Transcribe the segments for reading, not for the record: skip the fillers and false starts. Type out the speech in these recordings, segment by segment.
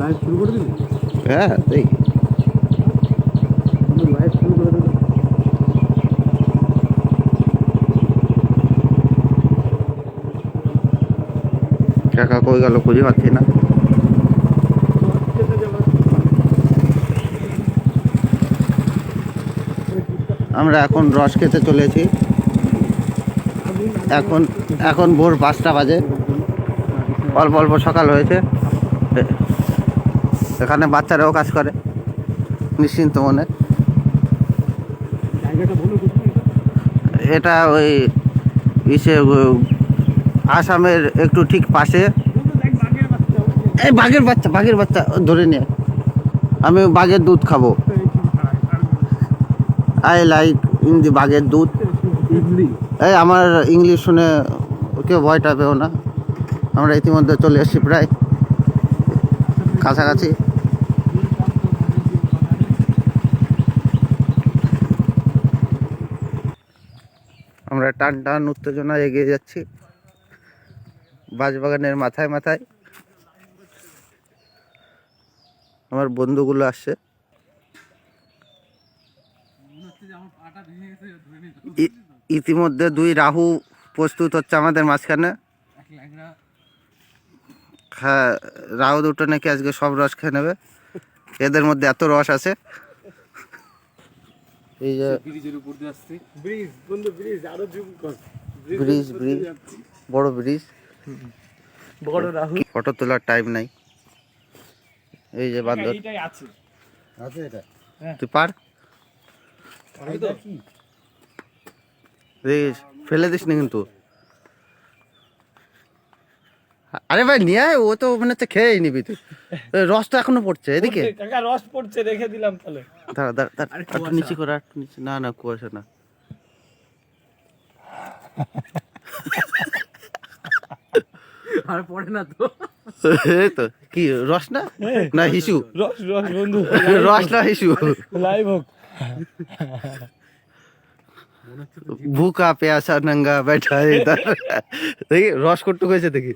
Live শুরু করে দিবি? হ্যাঁ তাই লাইভ শুরু করে দিবি। কাকা কই গেল খুঁজে পাচ্ছি না। আমরা এখন রস খেতে চলেছি। এখন এখন ভোর 5টা বাজে, অল্প অল্প সকাল হয়েছে। এখানে বাচ্চারাও কাজ করে নিশ্চিন্ত মনে। জায়গাটা বলো কোথায়? এটা ওই ইসে আসামের একটু ঠিক পাশে। এই বাঘের বাচ্চা ধরে নিয়ে আমি বাঘের দুধ খাবো। আই লাইক ইন দি বাঘের দুধ। এই আমার ইংলিশ শুনে কেউ ভয়টা পেও না। আমরা ইতিমধ্যে চলে এসেছি প্রায় কাছাকাছি। আমরা টান টান উত্তেজনা এগিয়ে যাচ্ছি বাঁশবাগানের মাথায় মাথায়। আমার বন্ধুগুলো আসছে। ইতিমধ্যে 2 রাহু প্রস্তুত হচ্ছে আমাদের মাঝখানে। হ্যাঁ, রাহু দুটো নাকি আজকে সব রস খেয়ে নেবে। এদের মধ্যে এত রস আছে। এই যে ব্রিজের উপর দিয়ে আসছে, ব্রিজ বন্ধু, ব্রিজ আরো জুম কর। ব্রিজ বড় ব্রিজ, বড় রাহুল। ফটো তোলার টাইম নাই। এই যে বান্দর এইটাই আছে এটা। তুই পার দেখিস, ফেলে দিস না কিন্তু। আরে ভাই নিয়ে আয়, ও তো মনে হচ্ছে খেয়েই নিবি তুই। রস তো এখনো পড়ছে এদিকে। কাকা রস পড়ছে, রেখে দিলাম তাহলে। দাঁড়া দাঁড়া দাঁড়া, একটু নিচে করে, একটু নিচে। না না, কুয়াশা না। আর পড়ে না তো। এই তো কি রস না, না হিসু? রস রস বন্ধু, রস না হিসু। লাইভ হোক। ভুকা পেয়াসা নঙ্গা बैठा है इधर। দেখি রস কটুক হয়েছে দেখি।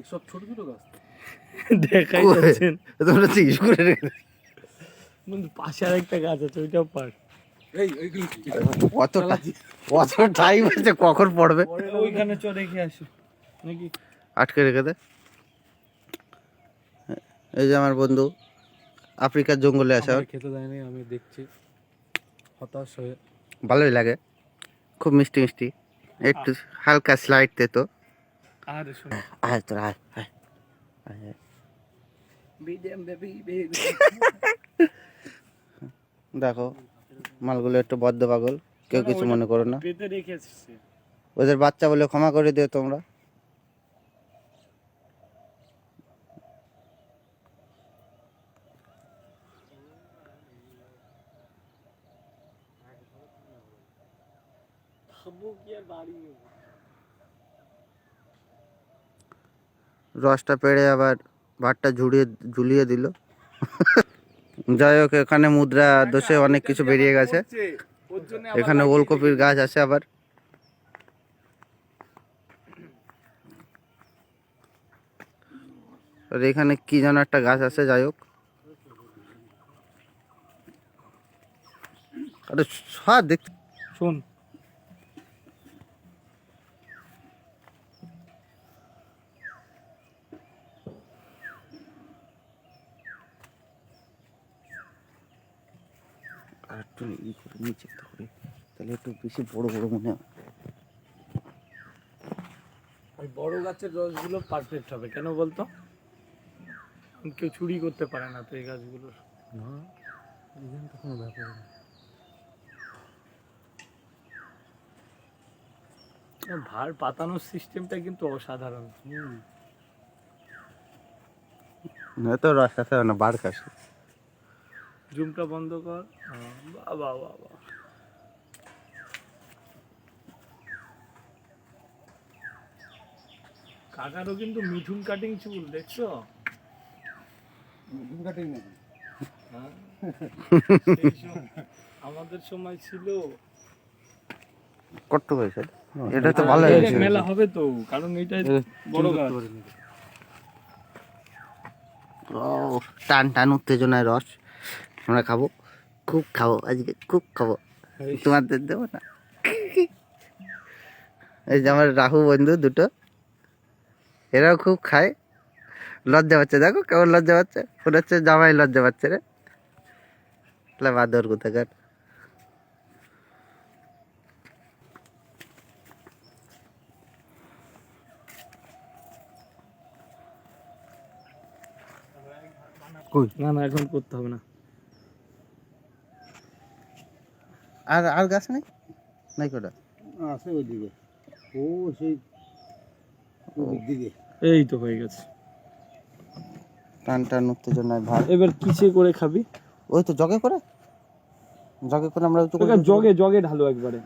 সব ছোট ছোট গাছ দেখাই যাচ্ছেন তোমরা চিকিৎসা করে রেখে বন্ধু। পাশে আরেকটা গাছ আছে, ওইটাও পার। এই ওইগুলো কি অত টাইম আছে, কখন পড়বে? ওইখানে চ, রেখে আসি নাকি? আটকে রেখে দে। এই যে আমার বন্ধু আফ্রিকার জঙ্গলে আছে, খেতে দেয়নি, আমি দেখছি হতাশ হয়ে। ভালোই লাগে, খুব মিষ্টি মিষ্টি, একটু হালকা স্লাইড দে তো। আর শুনো, আয় তোর আয় আয় আয়। বিদেম বেবি। দেখো মালগুলো একটু বদ্ধ পাগল, কেউ কিছু মনে করো না। পেতে রেখেছি। ওদের বাচ্চা বলে ক্ষমা করে দিও তোমরা। রসটা পেড়ে আবার ভাতটা ঝুলিয়ে দিল। যাই হোক, এখানে মুদ্রা দোষে অনেক কিছু বেরিয়ে গেছে। এখানে ওলকপির গাছ আছে আবার। আর এখানে কি যেন একটা গাছ আছে, যাই হোক। আরে সব দেখ, শোন, আর একটু নিচে করে, তাহলে একটু বেশি বড় বড় মনে হয়। ওই বড় গাছের রসগুলো পারফেক্ট হবে, কেন বলতো? কেউ চুরি করতে পারে না তো এই গাছগুলোর। না, এখানে তো কোনো ব্যাপার না। ভার পাতানোর সিস্টেমটা কিন্তু অসাধারণ। তো রস আছে না, বার কাছে। জুমটা বন্ধ কর। বাবা বাবা, কাকারও কিন্তু মিঠুন কাটিং চুল, দেখছো? মিঠুন কাটিং নাকি? আমাদের সময় ছিল। কত হয়েছে? এটা তো ভালো হয়েছে। মেলা হবে তো, কারণ এটা বড় গাছ। টান টান উত্তেজনায় রস আমরা খাবো, খুব খাবো আজকে, খুব খাবো। তোমাদের দেবো না? এই যে আমার রাহু বন্ধু দুটো, এরাও খুব খায়। লজ্জা পাচ্ছে, দেখো কেমন লজ্জা পাচ্ছে, মনে হচ্ছে জামাই লজ্জা পাচ্ছে রে। বাদর কোথাকার। না না এখন করতে হবে না। আর আর গাছ নেই, নাই কোটা আছে ওইদিকে, ও সেই দিকে। এই তো হয়ে গেছে। টান টান উত্তেজনায় ভাত। এবার কিসে করে খাবি? ওই তো জগে করে, জগে করে আমরা তো জগে জগে ঢালো একবারে,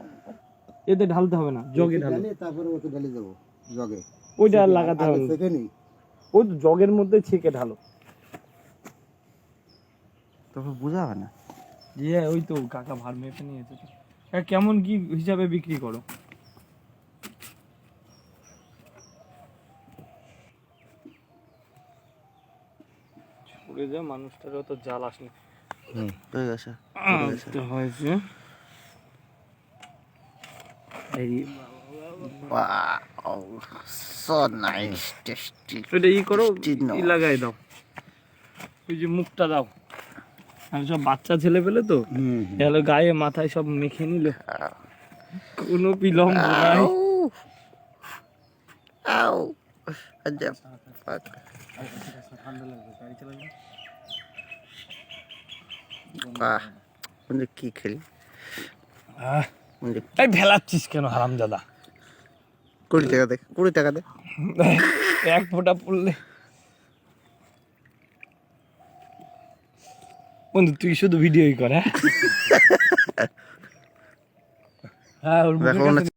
এতে ঢালতে হবে না, জগে ঢালো। তারপরে ওকে ঢেলে দেবো জগে। ওইটা আর লাগাতে হবে না, সেখানে ওই তো জগের মধ্যে ছেঁকে ঢালো। তারপর বোঝা হবে না। ইয়ে ওই তো কাকা ভার মেপে নিয়েছে তো। কেমন কি হিসাবে বিক্রি করো? ছুড়ে যা, মানুষটারও তো জাল আসেনি। হয়ে গেছে, তো হয়েছে এই সো নাইস, টেস্টি। ওইটা ই করো, চিহ্ন। ই লাগাই দাও, ওই যে মুখটা দাও। আমি সব বাচ্চা ছেলে পেলে তো, এগুলো গায়ে মাথায় সব মেখে নিল, কোনো বিলম্ব নাই। আউ আচ্ছা, fuck. বাহ, বন্ধু কি খেলি বন্ধু? এই ভেলাচ্ছিস কেন হারামজাদা? 20 টাকা দে, 20 টাকা দে। এক ফোঁটা পড়লে বন্ধু তুই শুধু ভিডিওই কর। হ্যাঁ, ওর মুখের দেখো কাছে